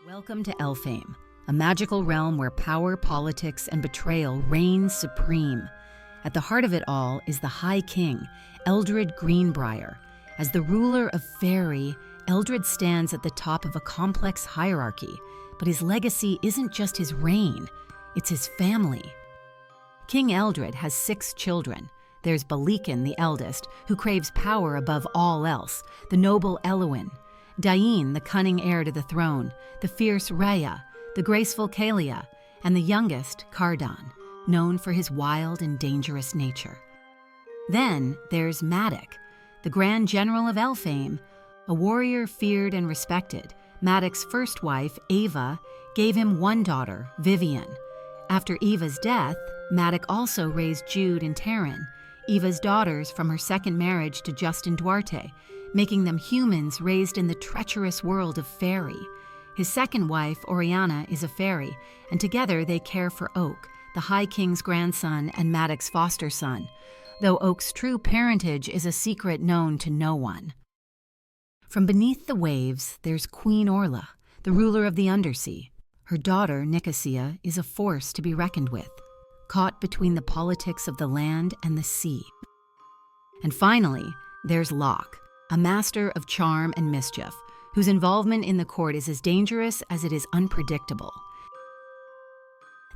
Welcome to Elfame, a magical realm where power, politics, and betrayal reign supreme. At the heart of it all is the High King, Eldred Greenbriar. As the ruler of Faerie, Eldred stands at the top of a complex hierarchy, but his legacy isn't just his reign, it's his family. King Eldred has 6 children. There's Balikin, the eldest, who craves power above all else, the noble Elwyn, Dain, the cunning heir to the throne, the fierce Rhea, the graceful Kalia, and the youngest, Cardan, known for his wild and dangerous nature. Then there's Madoc, the Grand General of Elfame, a warrior feared and respected. Madoc's first wife, Ava, gave him one daughter, Vivian. After Eva's death, Madoc also raised Jude and Taryn, Eva's daughters from her second marriage to Justin Duarte, making them humans raised in the treacherous world of Faerie. His second wife, Oriana, is a fairy, and together they care for Oak, the High King's grandson and Madoc's foster son, though Oak's true parentage is a secret known to no one. From beneath the waves, there's Queen Orla, the ruler of the Undersea. Her daughter, Nicosia, is a force to be reckoned with, caught between the politics of the land and the sea. And finally, there's Locke, a master of charm and mischief, whose involvement in the court is as dangerous as it is unpredictable.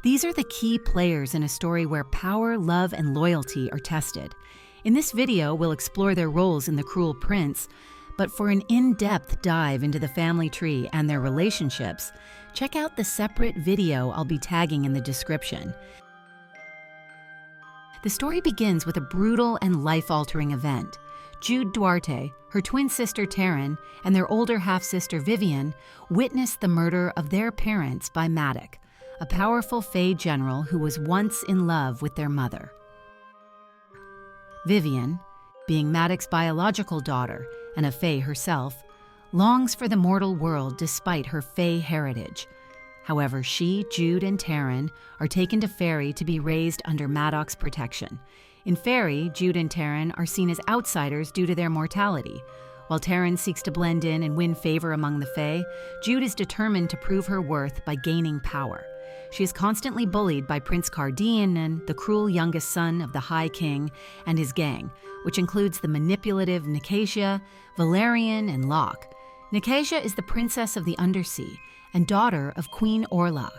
These are the key players in a story where power, love, and loyalty are tested. In this video, we'll explore their roles in The Cruel Prince, but for an in-depth dive into the family tree and their relationships, check out the separate video I'll be tagging in the description. The story begins with a brutal and life-altering event. Jude Duarte, her twin sister Taryn, and their older half-sister Vivian witnessed the murder of their parents by Madoc, a powerful Fae general who was once in love with their mother. Vivian, being Madoc's biological daughter and a Fae herself, longs for the mortal world despite her Fae heritage. However, she, Jude, and Taryn are taken to Faerie to be raised under Madoc's protection. In Faerie, Jude and Taryn are seen as outsiders due to their mortality. While Taryn seeks to blend in and win favor among the Fae, Jude is determined to prove her worth by gaining power. She is constantly bullied by Prince Cardan and the cruel youngest son of the High King and his gang, which includes the manipulative Nicasia, Valerian, and Locke. Nicasia is the princess of the Undersea and daughter of Queen Orla.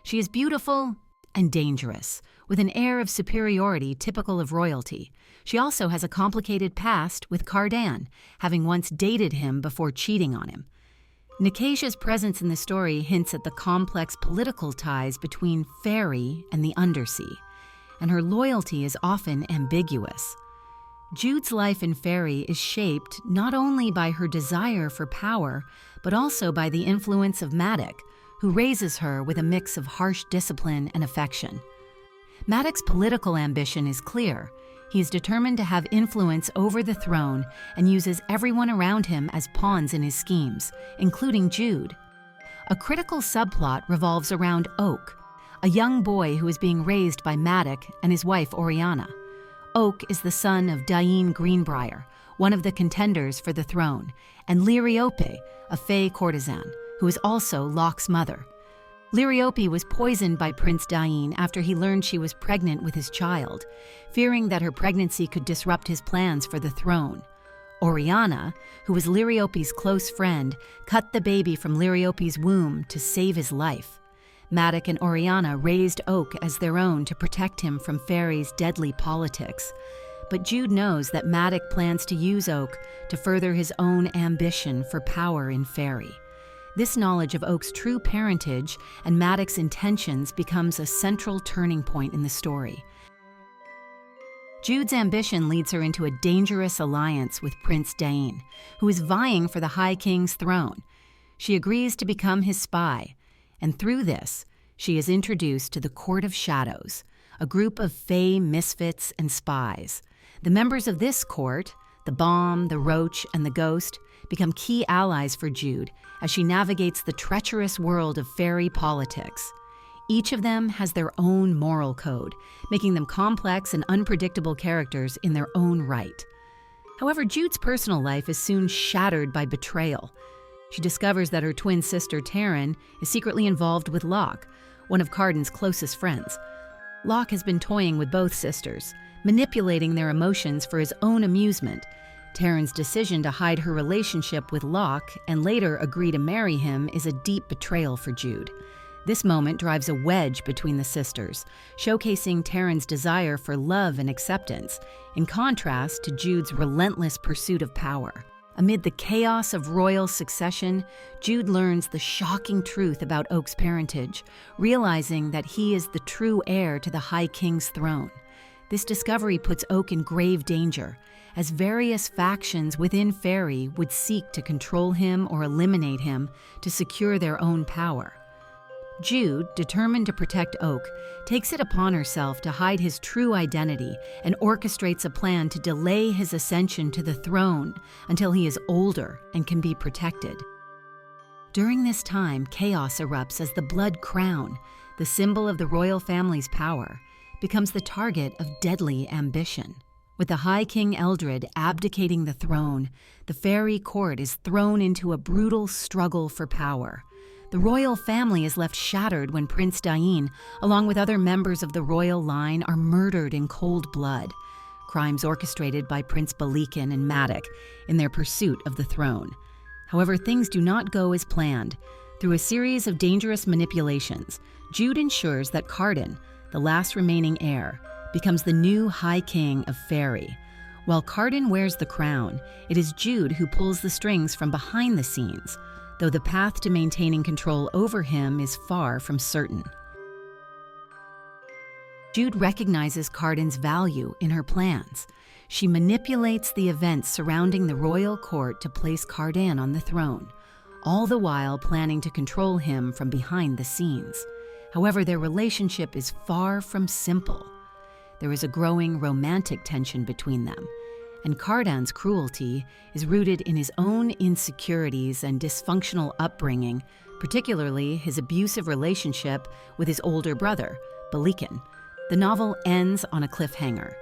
She is beautiful and dangerous, with an air of superiority typical of royalty. She also has a complicated past with Cardan, having once dated him before cheating on him. Nicasia's presence in the story hints at the complex political ties between Faerie and the Undersea, and her loyalty is often ambiguous. Jude's life in Faerie is shaped not only by her desire for power, but also by the influence of Madoc, who raises her with a mix of harsh discipline and affection. Madoc's political ambition is clear. He is determined to have influence over the throne and uses everyone around him as pawns in his schemes, including Jude. A critical subplot revolves around Oak, a young boy who is being raised by Madoc and his wife Oriana. Oak is the son of Dain Greenbriar, one of the contenders for the throne, and Liriope, a Fae courtesan, who is also Locke's mother. Liriope was poisoned by Prince Dain after he learned she was pregnant with his child, fearing that her pregnancy could disrupt his plans for the throne. Oriana, who was Liriope's close friend, cut the baby from Liriope's womb to save his life. Madoc and Oriana raised Oak as their own to protect him from Faerie's deadly politics. But Jude knows that Madoc plans to use Oak to further his own ambition for power in Faerie. This knowledge of Oak's true parentage and Madoc's intentions becomes a central turning point in the story. Jude's ambition leads her into a dangerous alliance with Prince Dain, who is vying for the High King's throne. She agrees to become his spy, and through this, she is introduced to the Court of Shadows, a group of Fae misfits and spies. The members of this court, the Bomb, the Roach, and the Ghost, become key allies for Jude as she navigates the treacherous world of Faerie politics. Each of them has their own moral code, making them complex and unpredictable characters in their own right. However, Jude's personal life is soon shattered by betrayal. She discovers that her twin sister Taryn is secretly involved with Locke, one of Cardan's closest friends. Locke has been toying with both sisters, manipulating their emotions for his own amusement. Taryn's decision to hide her relationship with Locke and later agree to marry him is a deep betrayal for Jude. This moment drives a wedge between the sisters, showcasing Taryn's desire for love and acceptance, in contrast to Jude's relentless pursuit of power. Amid the chaos of royal succession, Jude learns the shocking truth about Oak's parentage, realizing that he is the true heir to the High King's throne. This discovery puts Oak in grave danger, as various factions within Faerie would seek to control him or eliminate him to secure their own power. Jude, determined to protect Oak, takes it upon herself to hide his true identity and orchestrates a plan to delay his ascension to the throne until he is older and can be protected. During this time, chaos erupts as the Blood Crown, the symbol of the royal family's power, becomes the target of deadly ambition. With the High King Eldred abdicating the throne, the Faerie court is thrown into a brutal struggle for power. The royal family is left shattered when Prince Dain, along with other members of the royal line, are murdered in cold blood, crimes orchestrated by Prince Balikin and Maddox in their pursuit of the throne. However, things do not go as planned. Through a series of dangerous manipulations, Jude ensures that Cardan, the last remaining heir, becomes the new High King of Faerie. While Cardan wears the crown, it is Jude who pulls the strings from behind the scenes, though the path to maintaining control over him is far from certain. Jude recognizes Cardan's value in her plans. She manipulates the events surrounding the royal court to place Cardan on the throne, all the while planning to control him from behind the scenes. However, their relationship is far from simple. There is a growing romantic tension between them, and Cardan's cruelty is rooted in his own insecurities and dysfunctional upbringing, particularly his abusive relationship with his older brother, Balikin. The novel ends on a cliffhanger.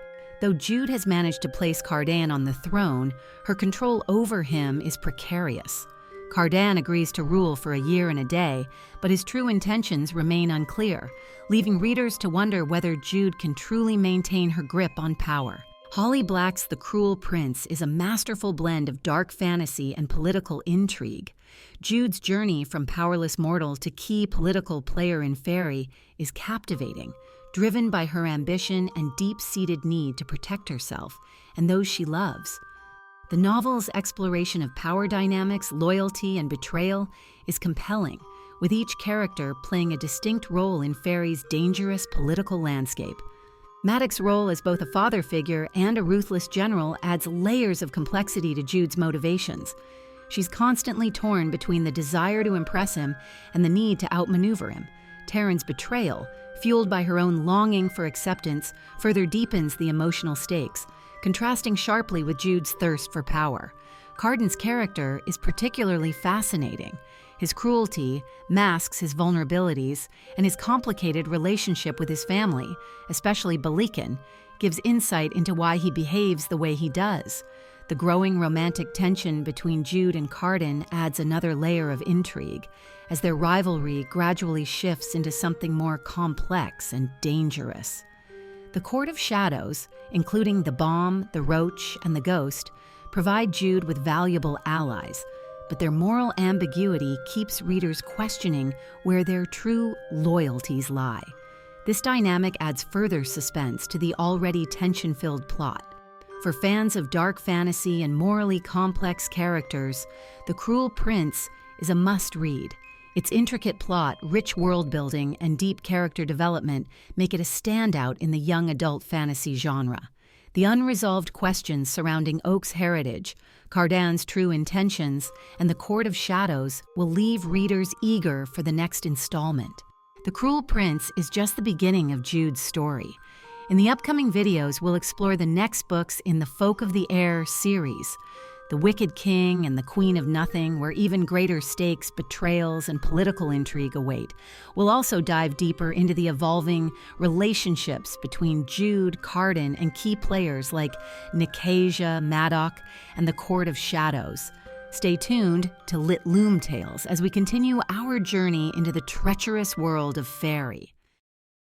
Though Jude has managed to place Cardan on the throne, her control over him is precarious. Cardan agrees to rule for a year and a day, but his true intentions remain unclear, leaving readers to wonder whether Jude can truly maintain her grip on power. Holly Black's The Cruel Prince is a masterful blend of dark fantasy and political intrigue. Jude's journey from powerless mortal to key political player in Faerie is captivating, driven by her ambition and deep-seated need to protect herself and those she loves. The novel's exploration of power dynamics, loyalty, and betrayal is compelling, with each character playing a distinct role in Faerie's dangerous political landscape. Maddox's role as both a father figure and a ruthless general adds layers of complexity to Jude's motivations. She's constantly torn between the desire to impress him and the need to outmaneuver him. Taryn's betrayal, fueled by her own longing for acceptance, further deepens the emotional stakes, contrasting sharply with Jude's thirst for power. Cardan's character is particularly fascinating. His cruelty masks his vulnerabilities, and his complicated relationship with his family, especially Balikin, gives insight into why he behaves the way he does. The growing romantic tension between Jude and Cardan adds another layer of intrigue, as their rivalry gradually shifts into something more complex and dangerous. The Court of Shadows, including the Bomb, the Roach, and the Ghost, provide Jude with valuable allies, but their moral ambiguity keeps readers questioning where their true loyalties lie. This dynamic adds further suspense to the already tension-filled plot. For fans of dark fantasy and morally complex characters, The Cruel Prince is a must-read. Its intricate plot, rich world-building, and deep character development make it a standout in the young adult fantasy genre. The unresolved questions surrounding Oak's heritage, Cardan's true intentions, and the Court of Shadows will leave readers eager for the next installment. The Cruel Prince is just the beginning of Jude's story. In the upcoming videos, we'll explore the next books in the Folk of the Air series, The Wicked King and the Queen of Nothing, where even greater stakes, betrayals, and political intrigue await. We'll also dive deeper into the evolving relationships between Jude, Cardan, and key players like Nicasia, Maddox, and the Court of Shadows. Stay tuned to LitLoomTales as we continue our journey into the treacherous world of Faerie.